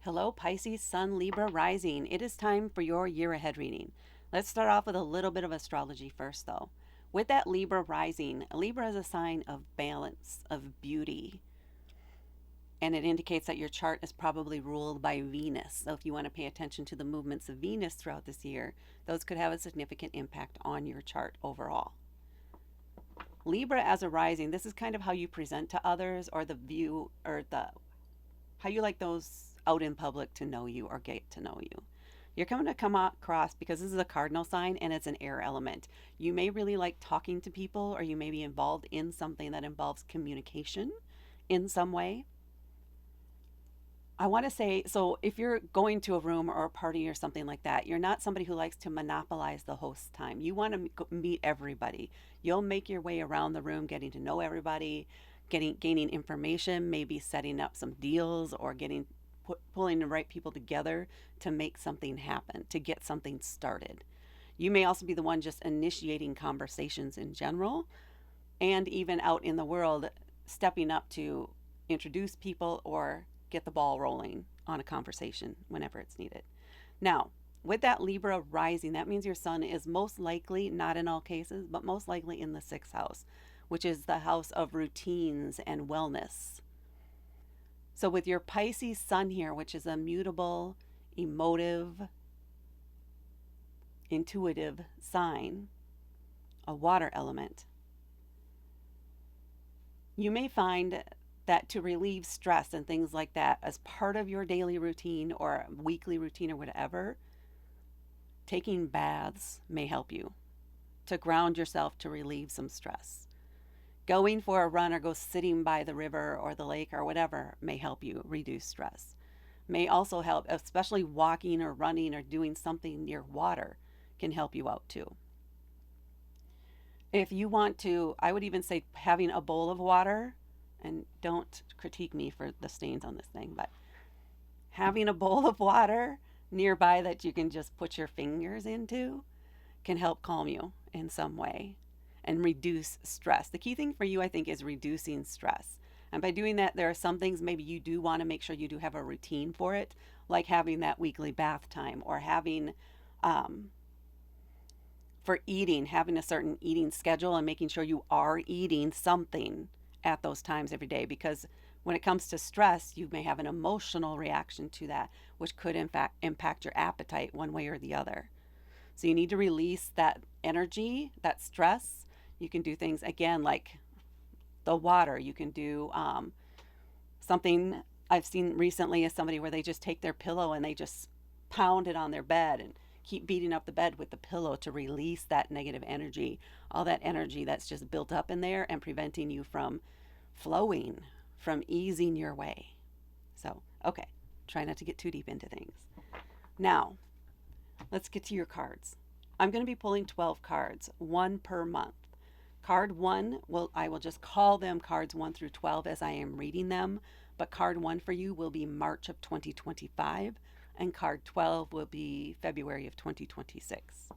Hello, Pisces Sun, Libra Rising. It is time for your year ahead reading. Let's start off with a little bit of astrology first, though. With that Libra Rising, Libra is a sign of balance, of beauty, and it indicates that your chart is probably ruled by Venus. So, if you want to pay attention to the movements of Venus throughout this year, those could have a significant impact on your chart overall. Libra as a rising, this is kind of how you present to others, or the view, or the how you like those out in public to know you or get to know you. You're going to come across, because this is a cardinal sign and it's an air element. You may really like talking to people, or you may be involved in something that involves communication in some way. I want to say, so if you're going to a room or a party or something like that, you're not somebody who likes to monopolize the host's time. You want to meet everybody. You'll make your way around the room, getting to know everybody, gaining information, maybe setting up some deals, or pulling the right people together to make something happen, to get something started. You may also be the one just initiating conversations in general, and even out in the world, stepping up to introduce people or get the ball rolling on a conversation whenever it's needed. Now, with that Libra rising, that means your sun is most likely, not in all cases, but most likely in the sixth house, which is the house of routines and wellness. So, with your Pisces sun here, which is a mutable, emotive, intuitive sign, a water element, you may find that to relieve stress and things like that as part of your daily routine or weekly routine or whatever, taking baths may help you to ground yourself, to relieve some stress. Going for a run or go sitting by the river or the lake or whatever may help you reduce stress. May also help, especially walking or running or doing something near water can help you out too. If you want to, I would even say having a bowl of water, and don't critique me for the stains on this thing, but having a bowl of water nearby that you can just put your fingers into can help calm you in some way and reduce stress. The key thing for you, I think, is reducing stress. And by doing that, there are some things maybe you do want to make sure you do have a routine for it, like having that weekly bath time, or having, for eating, having a certain eating schedule and making sure you are eating something at those times every day. Because when it comes to stress, you may have an emotional reaction to that, which could, in fact, impact your appetite one way or the other. So you need to release that energy, that stress. You can do things again like the water. You can do something I've seen recently is somebody where they just take their pillow and they just pound it on their bed and keep beating up the bed with the pillow to release that negative energy, all that energy that's just built up in there and preventing you from flowing, from easing your way. So, okay, try not to get too deep into things. Now, let's get to your cards. I'm going to be pulling 12 cards, one per month. Card 1, I will just call them cards 1 through 12 as I am reading them, but card 1 for you will be March of 2025, and card 12 will be February of 2026.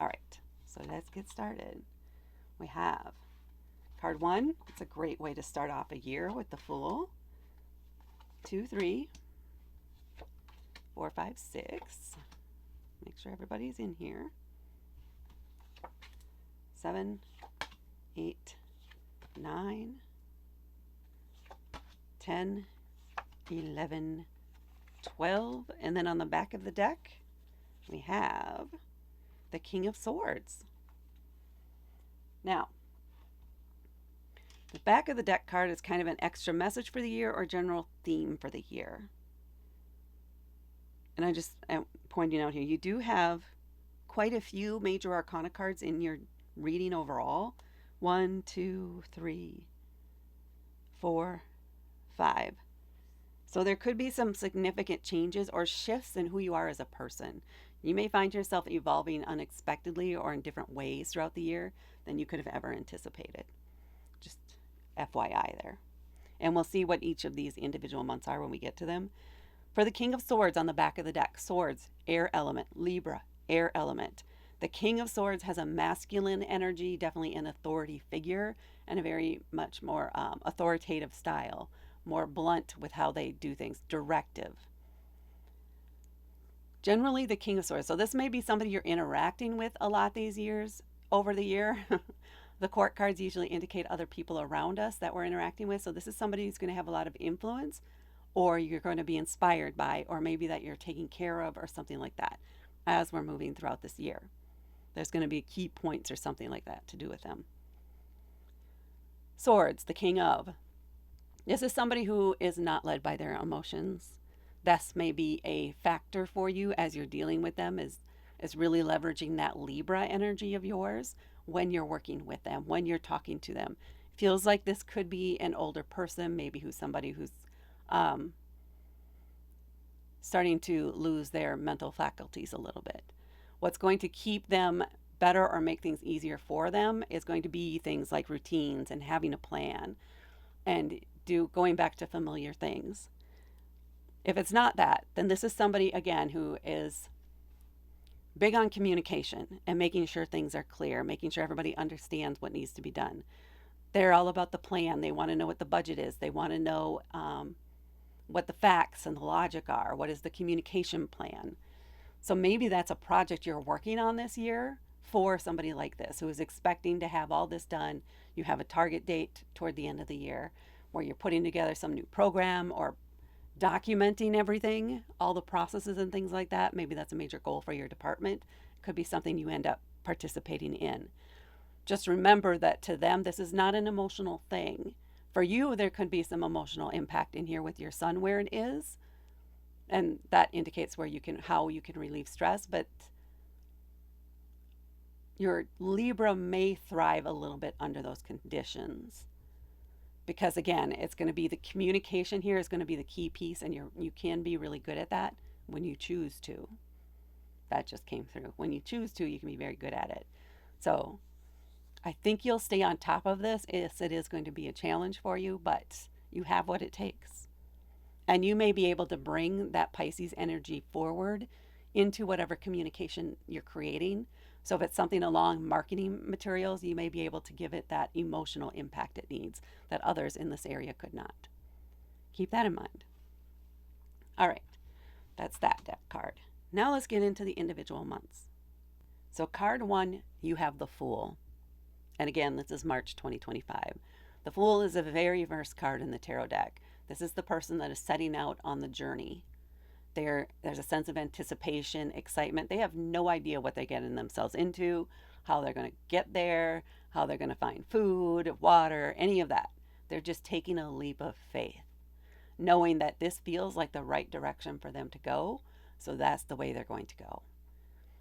All right, so let's get started. We have card 1. It's a great way to start off a year with the Fool. 2, 3, 4, 5, 6. Make sure everybody's in here. 7, 8, 9, 10, 11, 12. And then on the back of the deck, we have the King of Swords. Now, the back of the deck card is kind of an extra message for the year or general theme for the year. And I'm pointing out here, you do have quite a few major arcana cards in your reading overall. 1, 2, 3, 4, 5. So there could be some significant changes or shifts in who you are as a person. You may find yourself evolving unexpectedly or in different ways throughout the year than you could have ever anticipated. Just FYI there. And we'll see what each of these individual months are when we get to them. For the King of Swords on the back of the deck, swords, air element, Libra, air element. The King of Swords has a masculine energy, definitely an authority figure, and a very much more authoritative style, more blunt with how they do things, directive. Generally, the King of Swords. So this may be somebody you're interacting with a lot these years over the year. The court cards usually indicate other people around us that we're interacting with. So this is somebody who's going to have a lot of influence, or you're going to be inspired by, or maybe that you're taking care of, or something like that as we're moving throughout this year. There's going to be key points or something like that to do with them. Swords, the King of. This is somebody who is not led by their emotions. This may be a factor for you as you're dealing with them, is really leveraging that Libra energy of yours when you're working with them, when you're talking to them. Feels like this could be an older person, maybe who's somebody who's um, starting to lose their mental faculties a little bit. What's going to keep them better or make things easier for them is going to be things like routines and having a plan and going back to familiar things. If it's not that, then this is somebody, again, who is big on communication and making sure things are clear, making sure everybody understands what needs to be done. They're all about the plan. They want to know what the budget is. They want to know what the facts and the logic are. What is the communication plan? So maybe that's a project you're working on this year for somebody like this who is expecting to have all this done. You have a target date toward the end of the year where you're putting together some new program or documenting everything, all the processes and things like that. Maybe that's a major goal for your department. Could be something you end up participating in. Just remember that to them, this is not an emotional thing. For you, there could be some emotional impact in here with your sun where it is. And that indicates how you can relieve stress, but your Libra may thrive a little bit under those conditions. Because again, it's going to be the communication here is going to be the key piece, and you can be really good at that when you choose to. That just came through. When you choose to, you can be very good at it. So I think you'll stay on top of this. Yes, it is going to be a challenge for you, but you have what it takes. And you may be able to bring that Pisces energy forward into whatever communication you're creating. So if it's something along marketing materials, you may be able to give it that emotional impact it needs that others in this area could not. Keep that in mind. All right, that's that deck card. Now let's get into the individual months. So card 1, you have the Fool. And again, this is March 2025. The Fool is a very versed card in the tarot deck. This is the person that is setting out on the journey. There's a sense of anticipation, excitement. They have no idea what they're getting themselves into, how they're going to get there, how they're going to find food, water, any of that. They're just taking a leap of faith, knowing that this feels like the right direction for them to go. So that's the way they're going to go.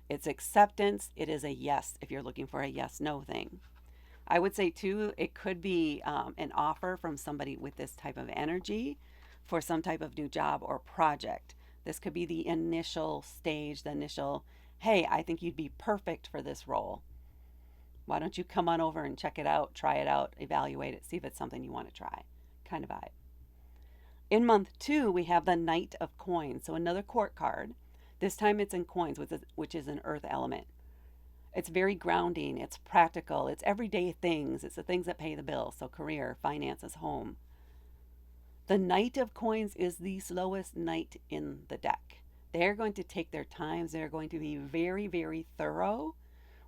It's acceptance. It is a yes if you're looking for a yes-no thing. I would say, too, it could be an offer from somebody with this type of energy for some type of new job or project. This could be the initial stage, the initial, hey, I think you'd be perfect for this role. Why don't you come on over and check it out, try it out, evaluate it, see if it's something you want to try, kind of vibe. In month 2, we have the Knight of Coins, so another court card. This time it's in coins, which is an earth element. It's very grounding, it's practical, it's everyday things, it's the things that pay the bills, so career, finances, home. The Knight of Coins is the slowest knight in the deck. They're going to take their times, they're going to be very, very thorough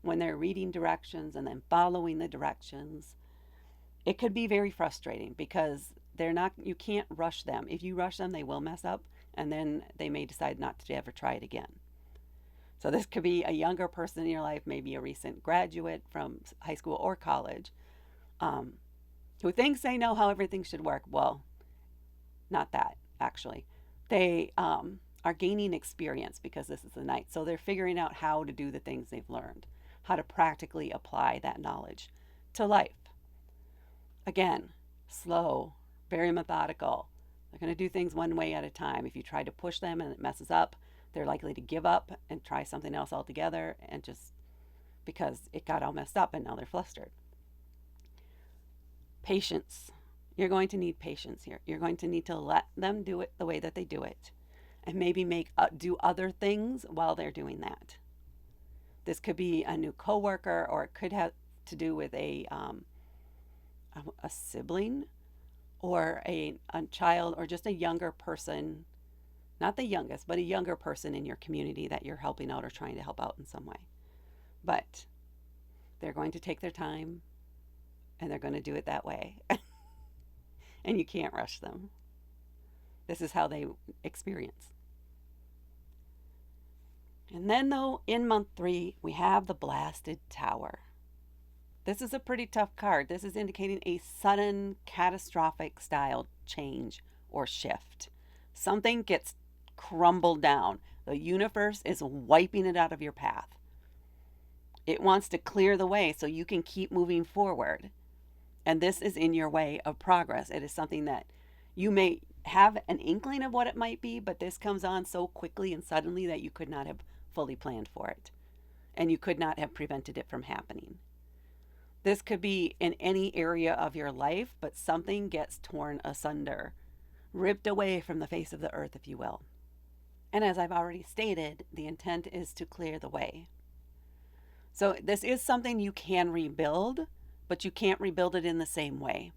when they're reading directions and then following the directions. It could be very frustrating because you can't rush them. If you rush them, they will mess up, and then they may decide not to ever try it again. So this could be a younger person in your life, maybe a recent graduate from high school or college, who thinks they know how everything should work. Well, not that, actually. They are gaining experience because this is the night. So they're figuring out how to do the things they've learned, how to practically apply that knowledge to life. Again, slow, very methodical. They're going to do things one way at a time. If you try to push them and it messes up, they're likely to give up and try something else altogether, and just because it got all messed up and now they're flustered. Patience. You're going to need patience here. You're going to need to let them do it the way that they do it, and maybe do other things while they're doing that. This could be a new coworker, or it could have to do with a sibling, or a child, or just a younger person, Not the youngest, but a younger person in your community that you're helping out or trying to help out in some way. But they're going to take their time and they're going to do it that way. And you can't rush them. This is how they experience. And then, though, in month 3, we have the Blasted Tower. This is a pretty tough card. This is indicating a sudden, catastrophic style change or shift. Something gets crumbled down. The universe is wiping it out of your path. It wants to clear the way so you can keep moving forward. And this is in your way of progress. It is something that you may have an inkling of what it might be, but this comes on so quickly and suddenly that you could not have fully planned for it. And you could not have prevented it from happening. This could be in any area of your life, but something gets torn asunder, ripped away from the face of the earth, if you will. And as I've already stated, the intent is to clear the way. So this is something you can rebuild, but you can't rebuild it in the same way.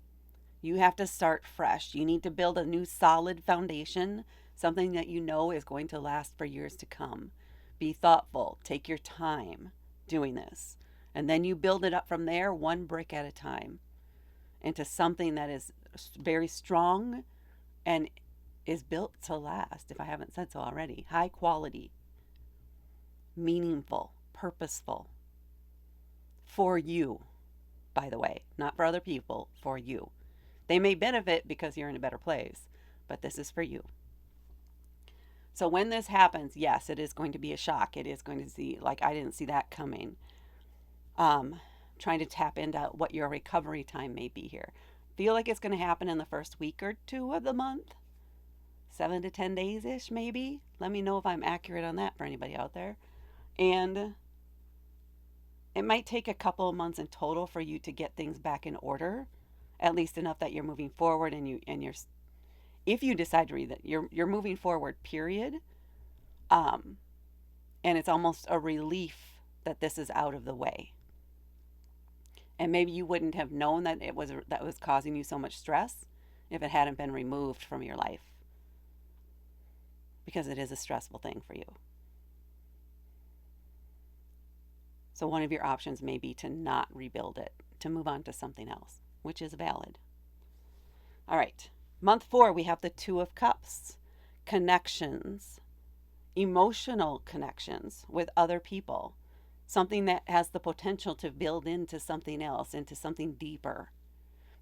You have to start fresh. You need to build a new solid foundation, something that you know is going to last for years to come. Be thoughtful. Take your time doing this. And then you build it up from there, one brick at a time, into something that is very strong and is built to last, if I haven't said so already. High quality, meaningful, purposeful. For you, by the way, not for other people, for you. They may benefit because you're in a better place, but this is for you. So when this happens, yes, it is going to be a shock. It is going to see, like, I didn't see that coming. Trying to tap into what your recovery time may be here. Feel like it's going to happen in the first week or two of the month. 7 to 10 days-ish, maybe. Let me know if I'm accurate on that for anybody out there. And it might take a couple of months in total for you to get things back in order, at least enough that you're moving forward and you're, if you decide to read that, you're moving forward, period. And it's almost a relief that this is out of the way. And maybe you wouldn't have known that that was causing you so much stress if it hadn't been removed from your life. Because it is a stressful thing for you. So one of your options may be to not rebuild it, to move on to something else, which is valid. All right. Month 4, we have the 2 of Cups. Connections. Emotional connections with other people. Something that has the potential to build into something else, into something deeper.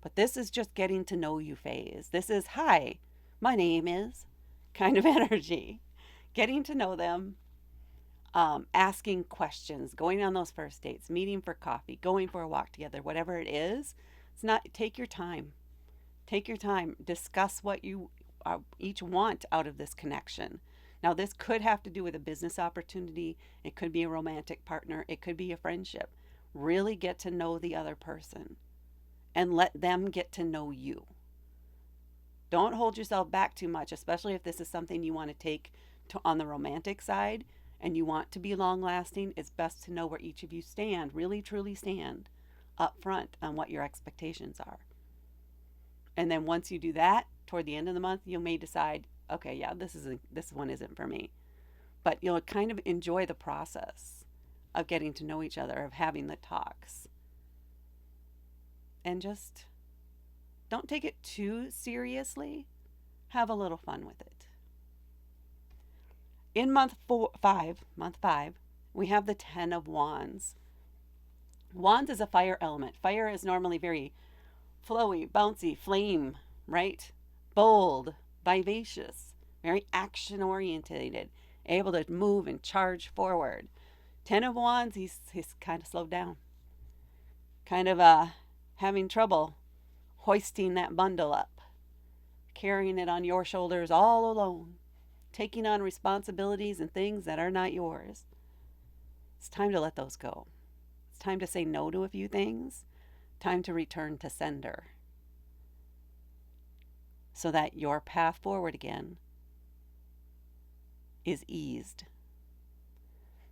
But this is just getting to know you phase. This is, hi, my name is, kind of energy. Getting to know them, asking questions, going on those first dates, meeting for coffee, going for a walk together, whatever it is. It's not, take your time. Take your time. Discuss what you each want out of this connection. Now, this could have to do with a business opportunity. It could be a romantic partner. It could be a friendship. Really get to know the other person and let them get to know you. Don't hold yourself back too much, especially if this is something you want to take on the romantic side and you want to be long lasting. It's best to know where each of you stand, really truly stand up front on what your expectations are. And then once you do that, toward the end of the month, you may decide, okay, yeah, this one isn't for me. But you'll kind of enjoy the process of getting to know each other, of having the talks. And just don't take it too seriously. Have a little fun with it. In month 5, we have the 10 of Wands. Wands is a fire element. Fire is normally very flowy, bouncy, flame, right? Bold, vivacious, very action orientated, able to move and charge forward. 10 of Wands, he's kind of slowed down, kind of having trouble hoisting that bundle up, carrying it on your shoulders all alone, taking on responsibilities and things that are not yours. It's time to let those go. It's time to say no to a few things. Time to return to sender, so that your path forward again is eased.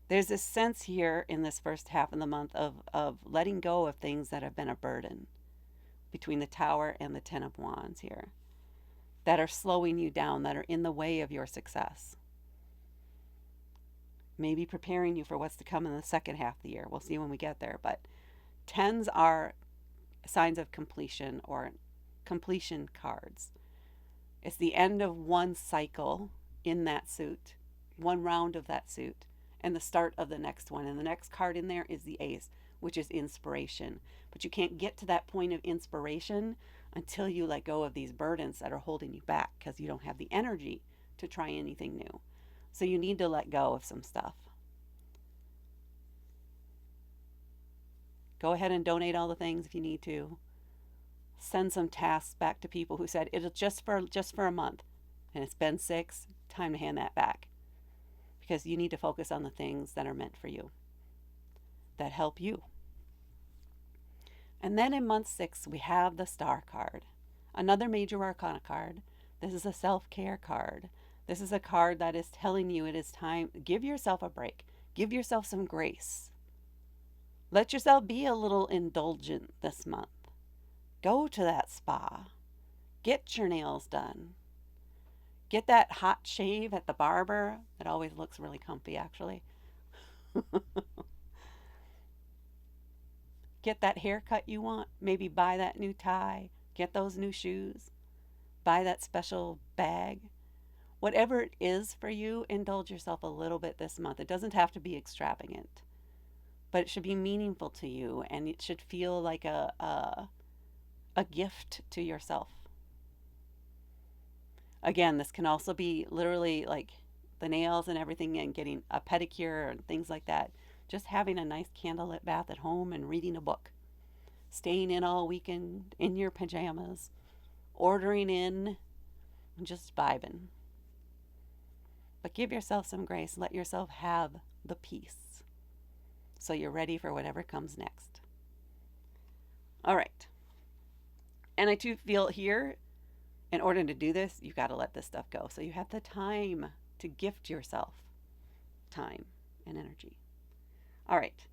There's this sense here in this first half of the month of letting go of things that have been a burden between the Tower and the 10 of Wands here. that are slowing you down, that are in the way of your success. Maybe preparing you for what's to come in the second half of the year. We'll see when we get there. But tens are signs of completion or completion cards. It's the end of one cycle in that suit, one round of that suit, and the start of the next one. And the next card in there is the ace, which is inspiration. But you can't get to that point of inspiration until you let go of these burdens that are holding you back, because you don't have the energy to try anything new. So you need to let go of some stuff. Go ahead and donate all the things if you need to. Send some tasks back to people who said it'll just for a month, and it's been 6. Time to hand that back, because you need to focus on the things that are meant for you, that help you. And then in month 6 we have the Star card, another major arcana card. This is a self-care card. This is a card that is telling you it is time. Give yourself a break. Give yourself some grace. Let yourself be a little indulgent this month. Go to that spa. Get your nails done. Get that hot shave at the barber. It always looks really comfy, actually. Get that haircut you want. Maybe buy that new tie. Get those new shoes. Buy that special bag. Whatever it is for you, indulge yourself a little bit this month. It doesn't have to be extravagant, but it should be meaningful to you, and it should feel like a gift to yourself. Again, this can also be literally like the nails and everything, and getting a pedicure and things like that. Just having a nice candlelit bath at home and reading a book. Staying in all weekend in your pajamas. Ordering in and just vibing. But give yourself some grace. Let yourself have the peace, so you're ready for whatever comes next. All right. And I too feel here, in order to do this, you've got to let this stuff go. So you have the time to gift yourself time and energy. All right.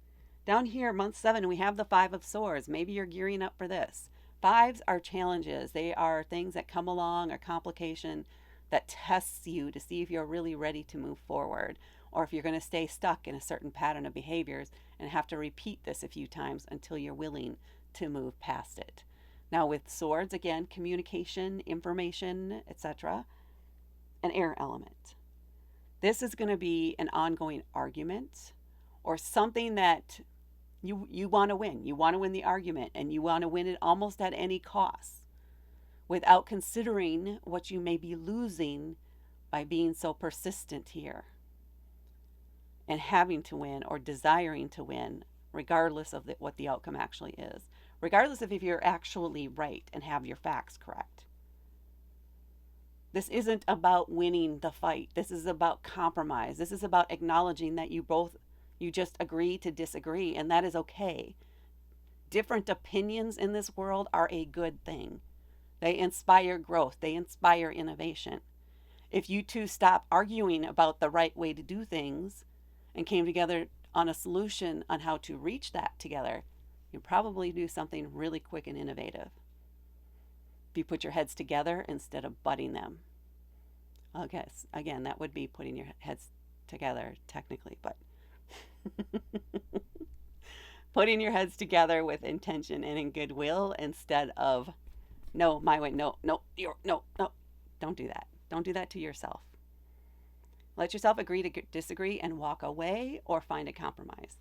Down here, month 7, we have the 5 of Swords. Maybe you're gearing up for this. 5s are challenges. They are things that come along, or complication that tests you to see if you're really ready to move forward, or if you're going to stay stuck in a certain pattern of behaviors and have to repeat this a few times until you're willing to move past it. Now with Swords, again, communication, information, etc., an air element. This is going to be an ongoing argument, or something that you want to win. You want to win the argument, and you want to win it almost at any cost, without considering what you may be losing by being so persistent here and having to win, or desiring to win, regardless of what the outcome actually is, regardless of if you're actually right and have your facts correct. This isn't about winning the fight. This is about compromise. This is about acknowledging that you just agree to disagree, and that is okay. Different opinions in this world are a good thing. They inspire growth. They inspire innovation. If you two stop arguing about the right way to do things and came together on a solution on how to reach that together, you'd probably do something really quick and innovative. If you put your heads together instead of butting them. I guess, again, that would be putting your heads together technically, but putting your heads together with intention and in goodwill, instead of no, my way, no, no, no. Don't do that. Don't do that to yourself. Let yourself agree to disagree and walk away, or find a compromise.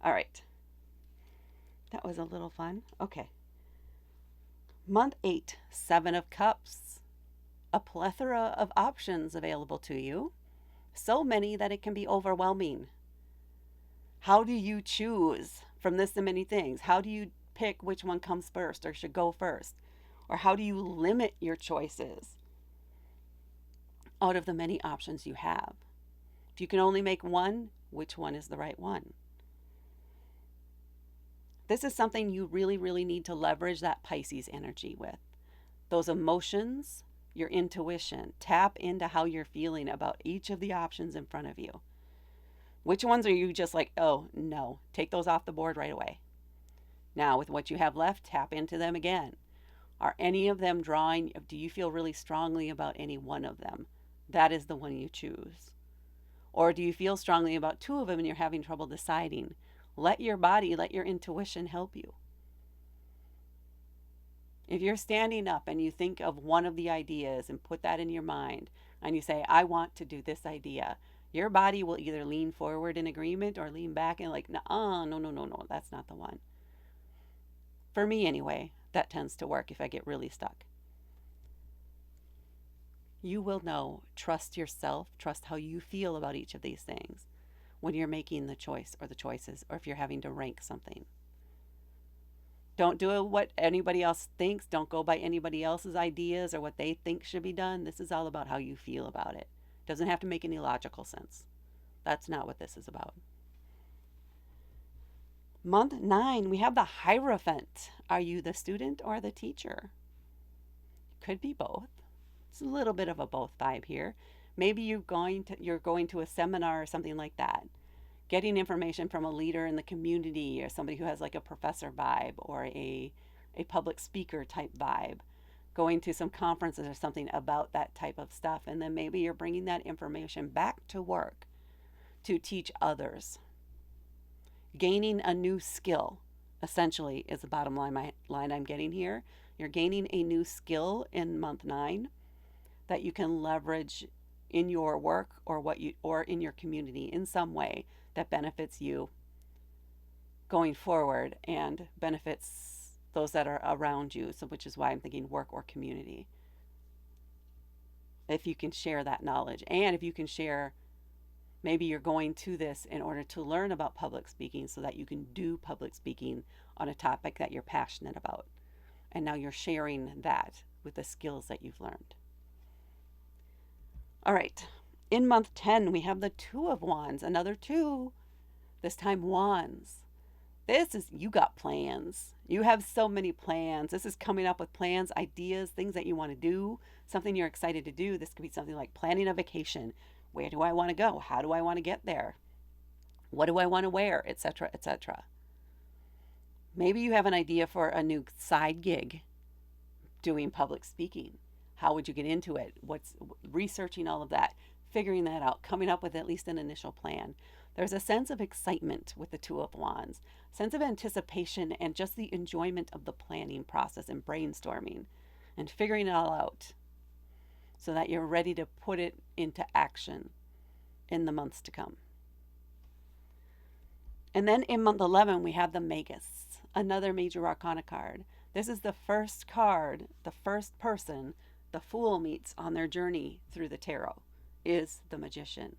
All right. That was a little fun. Okay. Month 8, 7 of Cups. A plethora of options available to you. So many that it can be overwhelming. How do you choose from this and many things? How do you pick which one comes first or should go first? Or how do you limit your choices out of the many options you have? If you can only make one, which one is the right one? This is something you really, really need to leverage that Pisces energy with. Those emotions, your intuition. Tap into how you're feeling about each of the options in front of you. Which ones are you just like, oh, no, take those off the board right away. Now, with what you have left, tap into them again. Are any of them drawing? Do you feel really strongly about any one of them? That is the one you choose. Or do you feel strongly about two of them and you're having trouble deciding? Let your body, let your intuition help you. If you're standing up and you think of one of the ideas and put that in your mind and you say, I want to do this idea, your body will either lean forward in agreement or lean back and like, no, that's not the one. For me, anyway, that tends to work if I get really stuck. You will know, trust yourself, trust how you feel about each of these things when you're making the choice or the choices, or if you're having to rank something. Don't do what anybody else thinks. Don't go by anybody else's ideas or what they think should be done. This is all about how you feel about it. Doesn't have to make any logical sense. That's not what this is about. Month 9, we have the Hierophant. Are you the student or the teacher? Could be both. It's a little bit of a both vibe here. Maybe you're going to a seminar or something like that. Getting information from a leader in the community or somebody who has like a professor vibe or a public speaker type vibe. Going to some conferences or something about that type of stuff. And then maybe you're bringing that information back to work to teach others. Gaining a new skill, essentially, is the bottom line I'm getting here. You're gaining a new skill in month 9 that you can leverage in your work or in your community in some way that benefits you going forward and benefits those that are around you. So, which is why I'm thinking work or community. If you can share that knowledge, and if you can share, maybe you're going to this in order to learn about public speaking so that you can do public speaking on a topic that you're passionate about. And now you're sharing that with the skills that you've learned. All right. In month 10, we have the Two of Wands, another two, this time wands. This is, you got plans. You have so many plans. This is coming up with plans, ideas, things that you want to do, something you're excited to do. This could be something like planning a vacation. Where do I want to go? How do I want to get there? What do I want to wear? Etc., etc. Maybe you have an idea for a new side gig doing public speaking. How would you get into it? What's researching all of that, figuring that out, coming up with at least an initial plan. There's a sense of excitement with the Two of Wands, sense of anticipation, and just the enjoyment of the planning process and brainstorming and figuring it all out so that you're ready to put it into action in the months to come. And then in month 11, we have the Magus, another major arcana card. This is the first card, the first person the Fool meets on their journey through the tarot, is the Magician.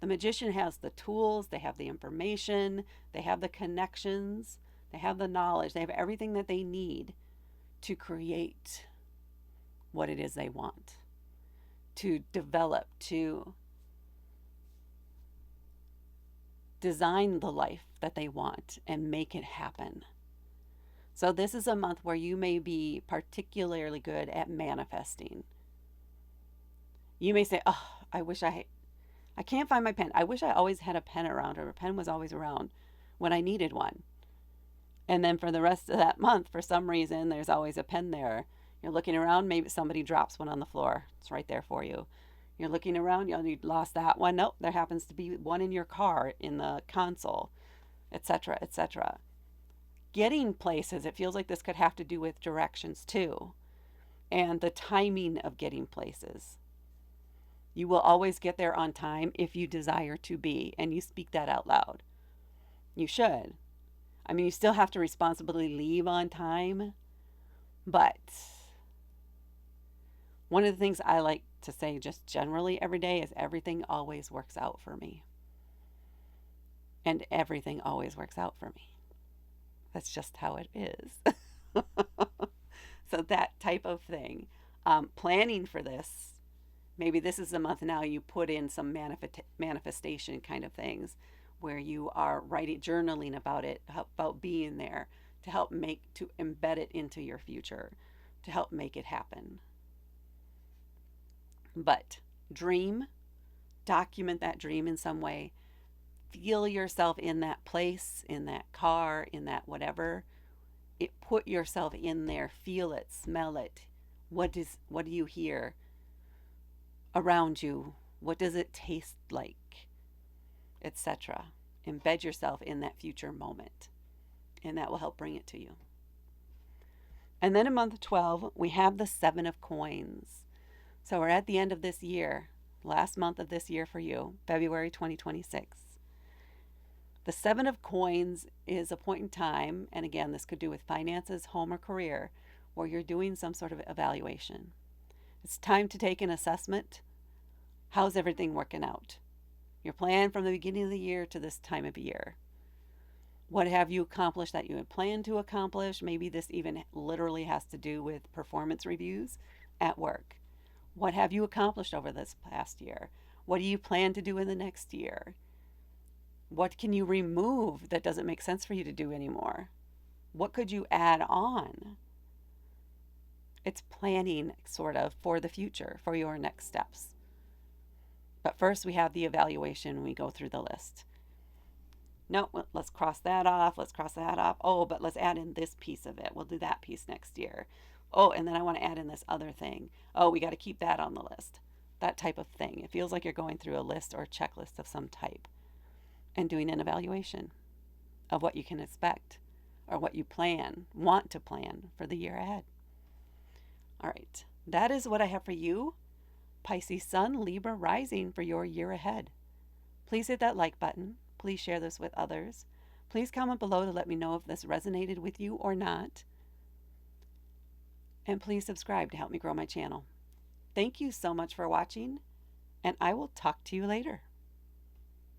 The Magician has the tools, they have the information, they have the connections, they have the knowledge, they have everything that they need to create what it is they want, to develop, to design the life that they want and make it happen. So this is a month where you may be particularly good at manifesting. You may say, oh, I can't find my pen. I wish I always had a pen around, or a pen was always around when I needed one. And then for the rest of that month, for some reason, there's always a pen there. You're looking around, maybe somebody drops one on the floor. It's right there for you. You're looking around, you lost that one. Nope, there happens to be one in your car, in the console, etc., etc. Getting places, it feels like this could have to do with directions too, and the timing of getting places. You will always get there on time if you desire to be, and you speak that out loud. You should. I mean, you still have to responsibly leave on time, but one of the things I like to say just generally every day is everything always works out for me. And everything always works out for me. That's just how it is. So that type of thing. Planning for this. Maybe this is the month now you put in some manifestation kind of things where you are writing, journaling about it, about being there to help to embed it into your future, to help make it happen. But dream, document that dream in some way. Feel yourself in that place, in that car, in that whatever, put yourself in there, feel it, smell it. What do you hear around you? What does it taste like? Etc. Embed yourself in that future moment, and that will help bring it to you. And then in month 12, we have the 7 of coins. So we're at the end of this year, last month of this year for you, February 2026. The 7 of coins is a point in time, and again, this could do with finances, home, or career, where you're doing some sort of evaluation. It's time to take an assessment. How's everything working out? Your plan from the beginning of the year to this time of year. What have you accomplished that you had planned to accomplish? Maybe this even literally has to do with performance reviews at work. What have you accomplished over this past year? What do you plan to do in the next year? What can you remove that doesn't make sense for you to do anymore? What could you add on? It's planning, sort of, for the future, for your next steps. But first, we have the evaluation. We go through the list. No, let's cross that off. Let's cross that off. Oh, but let's add in this piece of it. We'll do that piece next year. Oh, and then I want to add in this other thing. Oh, we got to keep that on the list. That type of thing. It feels like you're going through a list or a checklist of some type and doing an evaluation of what you can expect or what you want to plan for the year ahead. All right, that is what I have for you, Pisces Sun, Libra Rising, for your year ahead. Please hit that like button. Please share this with others. Please comment below to let me know if this resonated with you or not. And please subscribe to help me grow my channel. Thank you so much for watching, and I will talk to you later.